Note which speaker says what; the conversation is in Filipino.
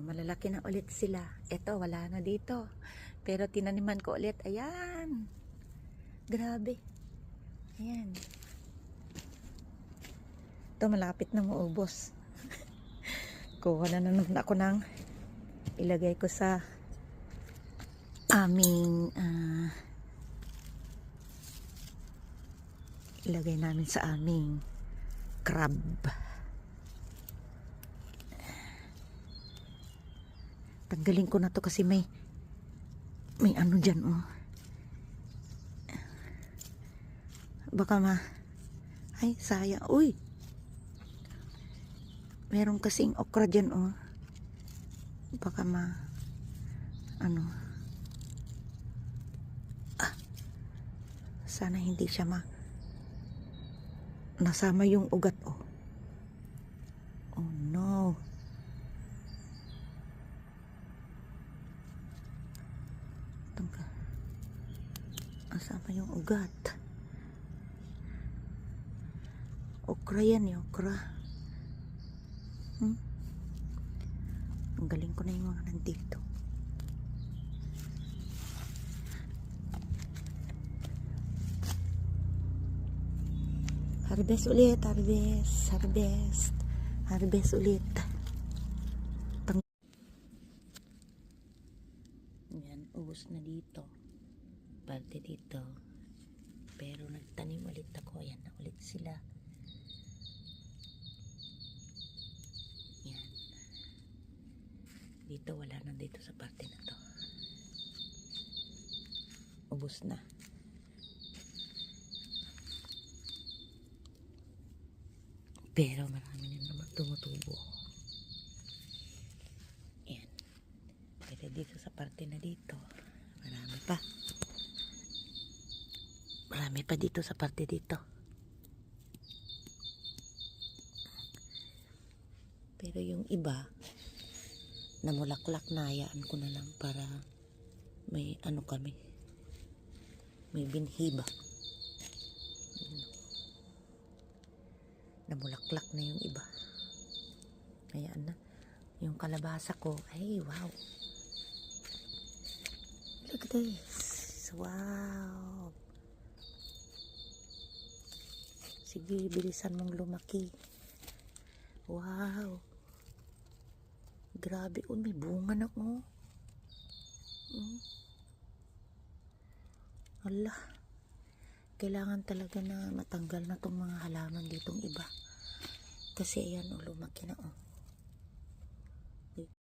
Speaker 1: malalaki na ulit sila. Eto, wala na dito. Pero tinaniman ko ulit. Ayan. Grabe. Ayan. Ito, malapit na maubos. Kuha na naman ako ng ilagay ko sa aming ilagay namin sa aming crab. Tanggalin ko na to kasi may ano dyan, oh. Baka ay, sayang. Uy! Meron kasing okra dyan, oh. Baka sana hindi siya nasama yung ugat, oh. Oh, no. Nasama yung ugat. Okra yan, eh, okra. Ang galing ko na yung mga nandito. Harvest ulit, harvest ulit. Yan, ubos na dito. Parte dito. Pero nagtanim ulit ako. Ayan na ulit sila. Yan. Dito wala na dito sa parte na to. Ubos na. Pero marami na naman tumutubo. Yan. Pero dito sa parte na dito, marami pa. Marami pa dito sa parte dito. Pero yung iba, namulaklak na, hayaan ko na lang para may ano kami. May binhiba. Namulaklak na yung iba. Hayaan na. Yung kalabasa ko, ay wow. Look at this. Wow. Sige, bilisan mong lumaki. Wow. Grabe, oh, may bunga na, oh. Ala. Kailangan talaga na matanggal na tong mga halaman ditong iba. Kasi ayan, oh, lumaki na, oh.